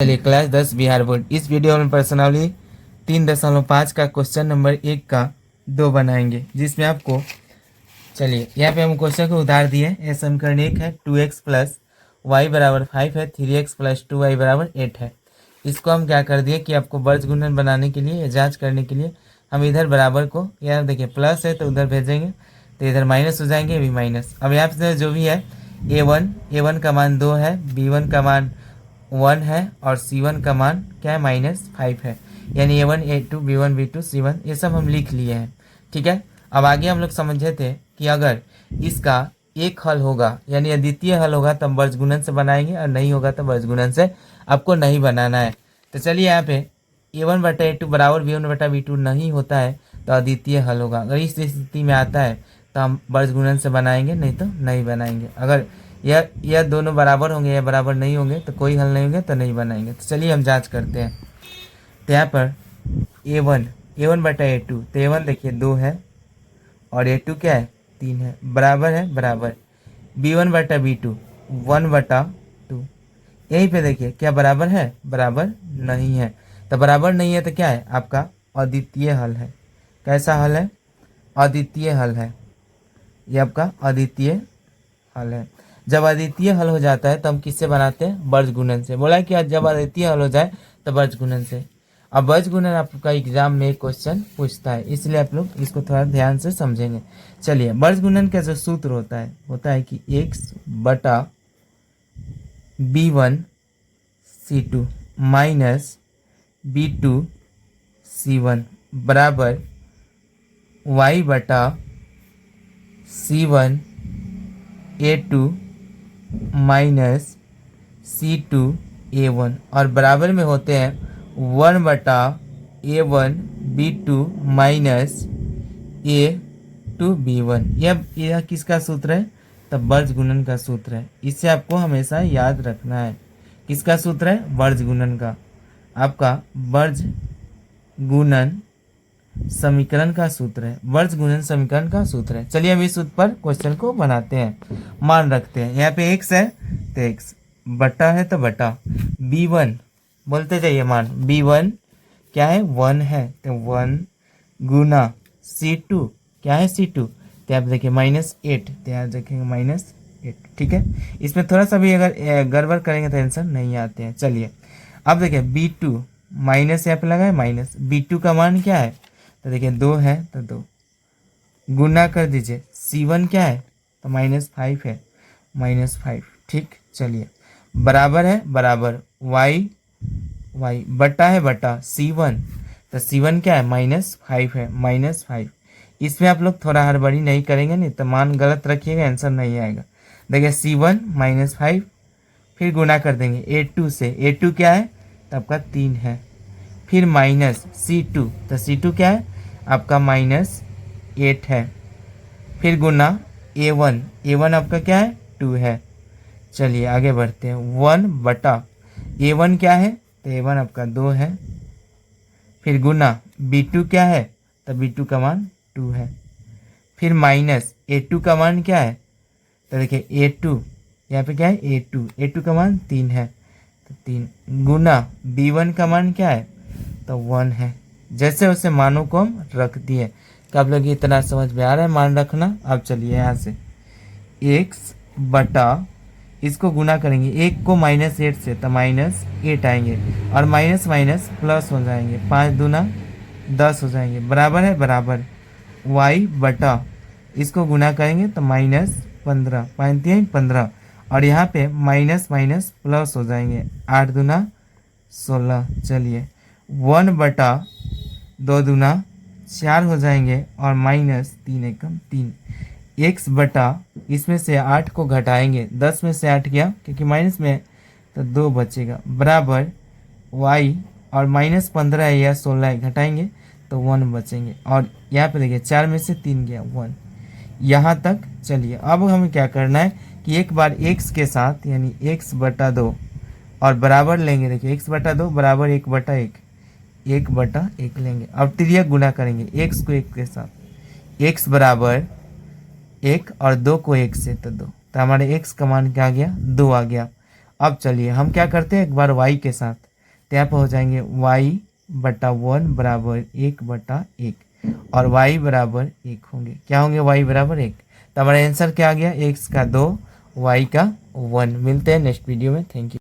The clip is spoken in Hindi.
चलिए क्लास 10 बिहार बोर्ड इस वीडियो में पर्सनली 3.5 का क्वेश्चन नंबर 1 का 2 बनाएंगे, जिसमें आपको चलिए यहाँ पे हम क्वेश्चन को उधार दिए। यह समीकरण 1 है, 2x प्लस वाई बराबर 5 है, 3x प्लस 2y बराबर 8 है। इसको हम क्या कर दिए कि आपको वर्ग गुणन बनाने के लिए या जाँच करने के लिए हम इधर बराबर को, यहाँ देखिए प्लस है तो उधर भेजेंगे तो इधर माइनस हो जाएंगे, ये भी माइनस। अब यहाँ से जो भी है a1 का मान 2 है, b1 का मान 1 है और c1 का मान क्या है -5 है। यानी a1 a2 b1 b2 c1 ये सब हम लिख लिए हैं। ठीक है, अब आगे हम लोग समझे थे कि अगर इसका एक हल होगा यानी अद्वितीय हल होगा तब वर्ग गुणन से बनाएंगे और नहीं होगा तो वर्ग गुणन से आपको नहीं बनाना है। तो चलिए यहाँ पे a1 बटा a2 बराबर b1 बटा b2 नहीं होता है तो अद्वितीय हल होगा। अगर इस स्थिति में आता है तो हम वर्ग गुणन से बनाएंगे, नहीं तो नहीं बनाएंगे। अगर यह दोनों बराबर होंगे या बराबर नहीं होंगे तो कोई हल नहीं होंगे तो नहीं बनाएंगे। तो चलिए हम जांच करते हैं। तो यहाँ पर a1 बटा a2, तो a1 देखिए 2 है और a2 क्या है 3 है, बराबर है बराबर। b1 बटा b2 1 बटा 2, यहीं पे देखिए क्या बराबर है, बराबर नहीं है। तो बराबर नहीं है तो क्या है आपका अद्वितीय हल है। कैसा हल है? अद्वितीय हल है, ये आपका अद्वितीय हल है। जब अद्वितीय हल हो जाता है तो हम किससे बनाते हैं? वर्ग गुणन से। बोला कि जब अद्वितीय हल हो जाए तो वर्ग गुणन से। अब वर्ग गुणन आपका एग्जाम में क्वेश्चन पूछता है, इसलिए आप लोग इसको थोड़ा ध्यान से समझेंगे। चलिए, वर्ग गुणन का जो सूत्र होता है कि x बटा b1 c2 minus b2 c1 बराबर y बटा c1 a2 minus c2 a1 और बराबर में होते हैं 1 बटा a1 b2 minus a2 b1। यह किसका सूत्र है? तब वर्ग गुणन का सूत्र है। इसे आपको हमेशा याद रखना है। किसका सूत्र है? वर्ग गुणन का। आपका वर्ग गुणन समीकरण का सूत्र है, वर्ग गुणन समीकरण का सूत्र है। चलिए अब इस सूत्र पर क्वेश्चन को बनाते हैं, मान रखते हैं। यहाँ पे x है तो x, बटा है तो बटा, b1 बोलते जाइए मान, b1 क्या है 1 है तो 1 गुना c2 क्या है c2, तो आप देखिए -8, तो यहाँ देखेंगे -8। ठीक है, इसमें थोड़ा सा भी अगर गड़बड़ करेंगे तो आंसर नहीं आते हैं। चलिए अब देखिए b2 माइनस यहाँ पे लगा है माइनस, b2 का मान क्या है तो देखिए 2 है तो 2 गुना कर दीजिए, c1 क्या है तो -5 है, -5। ठीक, चलिए बराबर है बराबर, y बटा है बटा c1, तो c1 क्या है -5 है, -5। इसमें आप लोग थोड़ा हड़बड़ी नहीं करेंगे, नहीं तो मान गलत रखिएगा आंसर नहीं आएगा। देखिए c1 -5, फिर गुना कर देंगे a2 से, a2 क्या है तो आपका 3 है, फिर माइनस c2, तो c2 क्या है आपका -8 है, फिर गुना a1 आपका क्या है 2 है। चलिए आगे बढ़ते हैं, 1 बटा a1 क्या है तो a1 आपका 2 है, फिर गुना b2 क्या है तो b2 का मान 2 है, फिर माइनस a2 का मान क्या है तो देखिए a2 यहाँ पे क्या है a2 का मान 3 है तो 3 गुना b1 का मान क्या है तो 1 है। जैसे उसे मानों को हम रख दिए। तो आप लोग इतना समझ में आ रहा है मान रखना। अब चलिए यहाँ से x बटा, इसको गुना करेंगे, 1 को -8 से तो -8 आएंगे और माइनस माइनस प्लस हो जाएंगे, 5 दूना 10 हो जाएंगे, बराबर है बराबर, y बटा, इसको गुना करेंगे तो -15, 15 और यहाँ पे माइनस माइनस प्लस हो जाएंगे, 8 दूना 16। चलिए 1 बटा 2 दूना 4 हो जाएंगे और -3 एकम 3, x बटा, इसमें से 8 को घटाएंगे, 10 में से 8 गया क्योंकि माइनस में तो 2 बचेगा, बराबर y और -15 है या 16 है, घटाएंगे तो 1 बचेंगे और यहाँ पे देखिए 4 में से 3 गया 1। यहाँ तक। चलिए अब हमें क्या करना है कि एक बार x के साथ यानी x बटा 2 और बराबर लेंगे, देखिए x बटा 2 बराबर 1 बटा 1, 1 बटा 1 लेंगे। अब तिर्यक गुना करेंगे x को 1 के साथ, x बराबर 1 और 2 को 1 से तो 2, तो हमारे x का मान क्या आ गया 2 आ गया। अब चलिए हम क्या करते हैं, एक बार y के साथ तो यहाँ पर हो जाएंगे वाई बटा 1 बराबर 1/1 और वाई बराबर 1 होंगे। क्या होंगे? वाई बराबर 1। तो हमारा आंसर क्या आ गया? एक्स का 2 वाई का 1। मिलते हैं नेक्स्ट वीडियो में। Thank you.